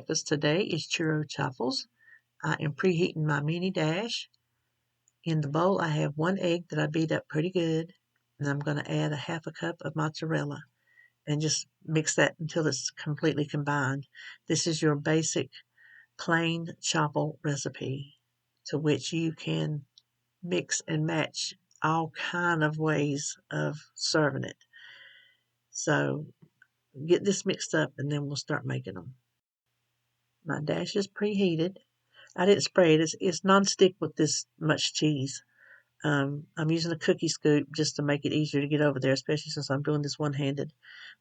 breakfast today is Churro Chaffles. I am preheating my mini dash. In the bowl I have 1 egg that I beat up pretty good, and I'm going to add a half a cup of mozzarella and just mix that until it's completely combined. This is your basic plain chaffle recipe, to which you can mix and match all kind of ways of serving it. So get this mixed up and then we'll start making them. My dash is preheated. I didn't spray it. It's non-stick with this much cheese. I'm using a cookie scoop just to make it easier to get over there, especially since I'm doing this one-handed.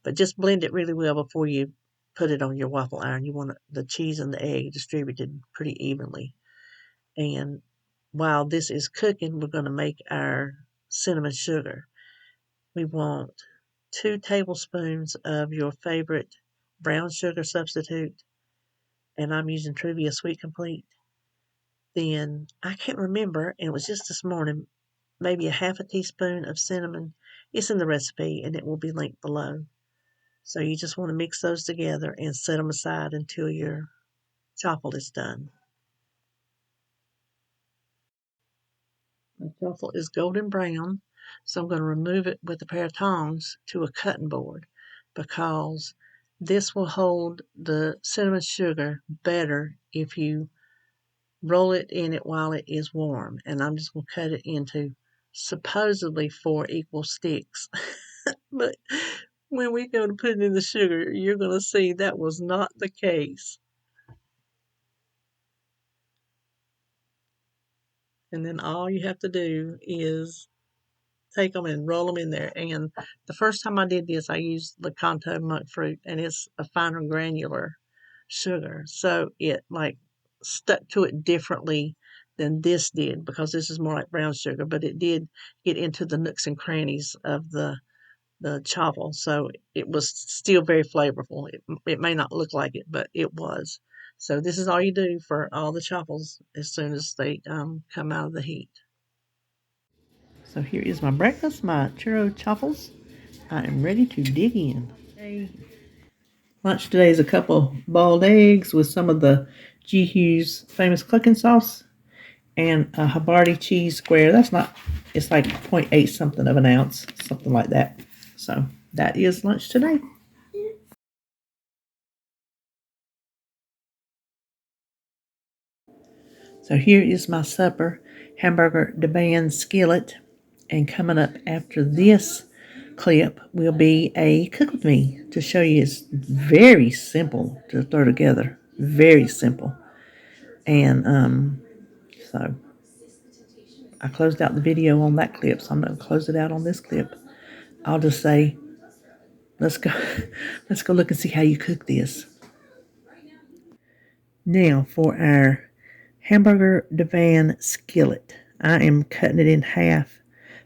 But just blend it really well before you put it on your waffle iron. You want the cheese and the egg distributed pretty evenly. And while this is cooking, we're going to make our cinnamon sugar. We want 2 tablespoons of your favorite brown sugar substitute, and I'm using Trivia Sweet Complete. Then, I can't remember, and it was just this morning, maybe a half a teaspoon of cinnamon. It's in the recipe, and it will be linked below. So you just want to mix those together and set them aside until your chaffle is done. My chaffle is golden brown, so I'm going to remove it with a pair of tongs to a cutting board, because this will hold the cinnamon sugar better if you roll it in it while it is warm. And I'm just going to cut it into supposedly 4 equal sticks. But when we go to put it in the sugar, you're going to see that was not the case. And then all you have to do is take them and roll them in there. And the first time I did this, I used the Kanto monk fruit, and it's a finer granular sugar. So it stuck to it differently than this did, because this is more like brown sugar, but it did get into the nooks and crannies of the chaffle, so it was still very flavorful. It may not look like it, but it was. So this is all you do for all the chaffles as soon as they come out of the heat. So here is my breakfast, my Churro Chaffles. I am ready to dig in. Lunch today is a couple boiled eggs with some of the G. Hughes famous clucking sauce and a Havarti cheese square. It's like 0.8 something of an ounce, something like that. So that is lunch today. So here is my supper, Hamburger Divan Skillet. And coming up after this clip will be a cook with me to show you. It's very simple to throw together. Very simple. And so I closed out the video on that clip, so I'm going to close it out on this clip. I'll just say, let's go look and see how you cook this. Now for our Hamburger Divan Skillet. I am cutting it in half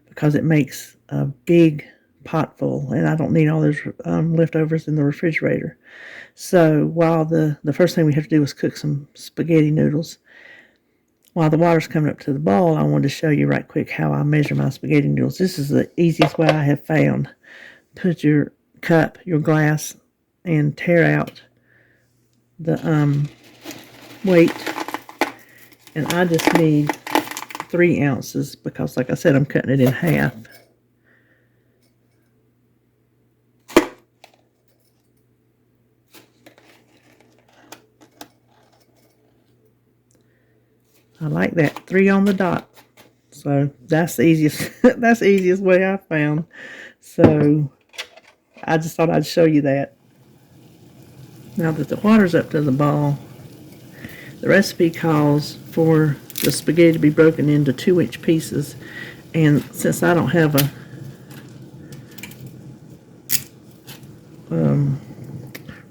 because it makes a big pot full, and I don't need all those leftovers in the refrigerator. So while the first thing we have to do is cook some spaghetti noodles, while the water's coming up to the boil, I wanted to show you right quick how I measure my spaghetti noodles. This is the easiest way I have found. Put your cup, your glass, and tear out the weight. And I just need 3 ounces because, like I said, I'm cutting it in half. I like that, 3 on the dot. So that's the easiest. That's the easiest way I found. So I just thought I'd show you that. Now that the water's up to the boil, the recipe calls for the spaghetti to be broken into 2-inch pieces. And since I don't have a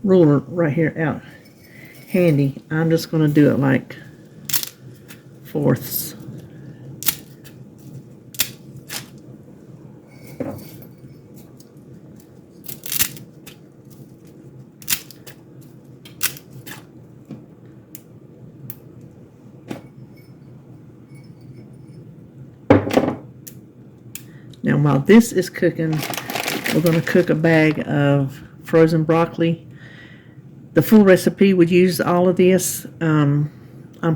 ruler right here out handy, I'm just going to do it like fourths. Now while this is cooking, we're going to cook a bag of frozen broccoli. The full recipe would use all of this. I'm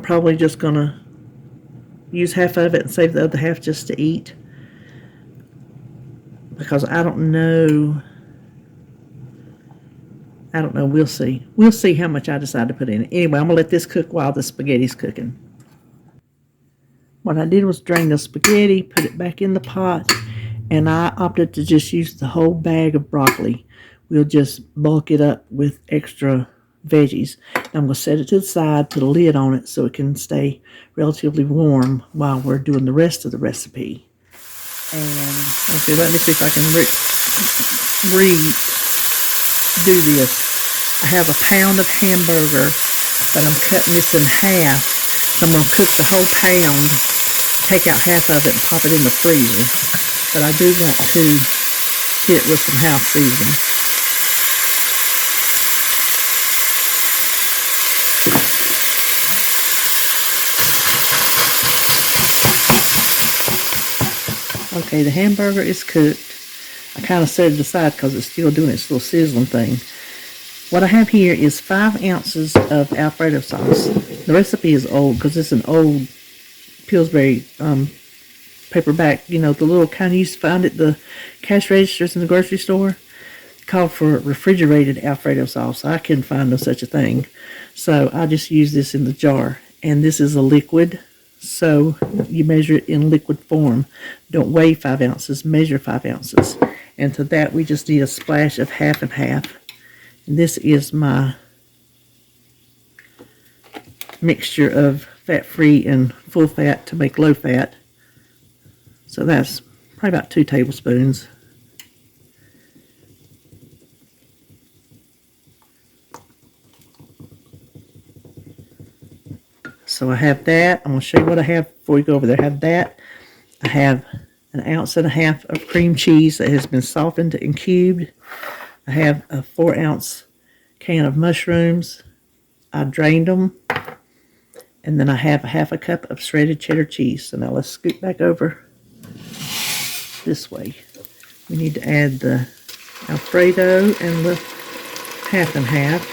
probably just going to use half of it and save the other half just to eat. Because I don't know. We'll see. We'll see how much I decide to put in it. Anyway, I'm going to let this cook while the spaghetti's cooking. What I did was drain the spaghetti, put it back in the pot, and I opted to just use the whole bag of broccoli. We'll just bulk it up with extra veggies. I'm going to set it to the side, put a lid on it so it can stay relatively warm while we're doing the rest of the recipe. And okay, let me see if I can redo this. I have a pound of hamburger, but I'm cutting this in half. So I'm going to cook the whole pound, take out half of it, and pop it in the freezer. But I do want to hit it with some house seasoning. Okay, the hamburger is cooked. I kind of set it aside because it's still doing its little sizzling thing. What I have here is 5 ounces of Alfredo sauce. The recipe is old because it's an old Pillsbury paperback, the little kind you used to find at the cash registers in the grocery store. Called for refrigerated Alfredo sauce. I couldn't find no such a thing. So I just use this in the jar. And this is a liquid. So you measure it in liquid form. Don't weigh 5 ounces, measure 5 ounces. And to that we just need a splash of half and half. And this is my mixture of fat-free and full fat to make low fat. So that's probably about 2 tablespoons. So I have that. I'm going to show you what I have before we go over there. I have that. I have 1.5 ounces of cream cheese that has been softened and cubed. I have a 4-ounce can of mushrooms. I drained them. And then I have 1/2 cup of shredded cheddar cheese. So now let's scoot back over this way. We need to add the Alfredo and the half and half.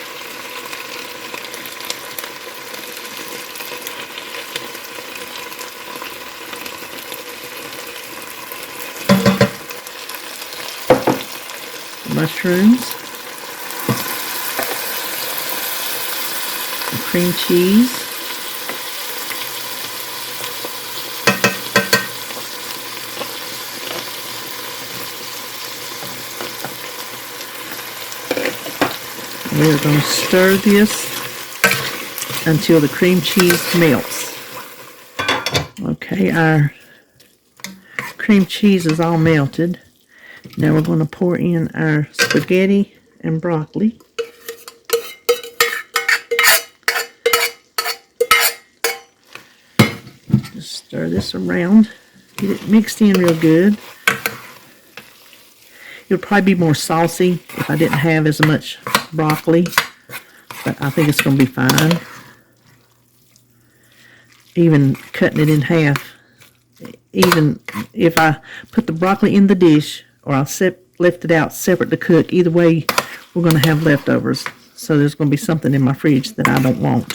Mushrooms, the cream cheese, we're going to stir this until the cream cheese melts. Okay, our cream cheese is all melted. Now we're going to pour in our spaghetti and broccoli. Just stir this around. Get it mixed in real good. It would probably be more saucy if I didn't have as much broccoli, but I think it's going to be fine. Even cutting it in half, even if I put the broccoli in the dish, or I'll lift it out separate to cook. Either way, we're going to have leftovers. So there's going to be something in my fridge that I don't want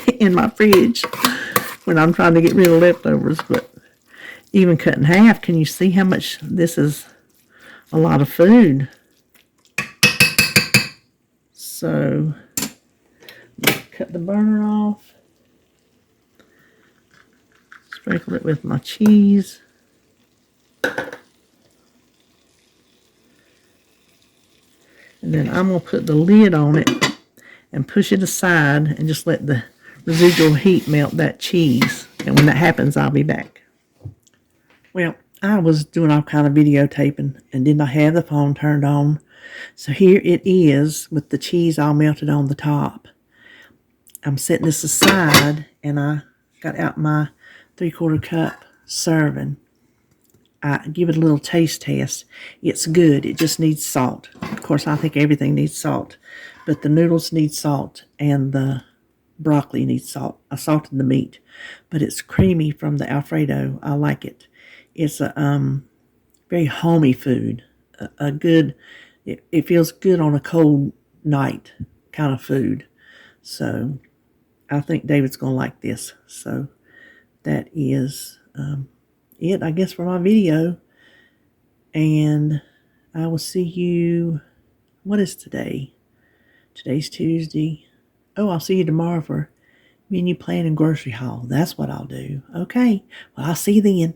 in my fridge when I'm trying to get rid of leftovers. But even cut in half, can you see how much this is? A lot of food. So cut the burner off. Sprinkle it with my cheese. And then I'm going to put the lid on it and push it aside and just let the residual heat melt that cheese. And when that happens, I'll be back. Well, I was doing all kind of videotaping and did not have the phone turned on. So here it is with the cheese all melted on the top. I'm setting this aside and I got out my 3/4 cup serving. I give it a little taste test. It's good. It just needs salt. Of course, I think everything needs salt. But the noodles need salt and the broccoli needs salt. I salted the meat. But it's creamy from the Alfredo. I like it. It's a very homey food. It feels good on a cold night. kind of food. So I think David's going to like this. So that is it, I guess, for my video. And I will see you, what is today? Today's Tuesday. Oh, I'll see you tomorrow for menu plan and grocery haul. That's what I'll do. Okay. Well, I'll see you then.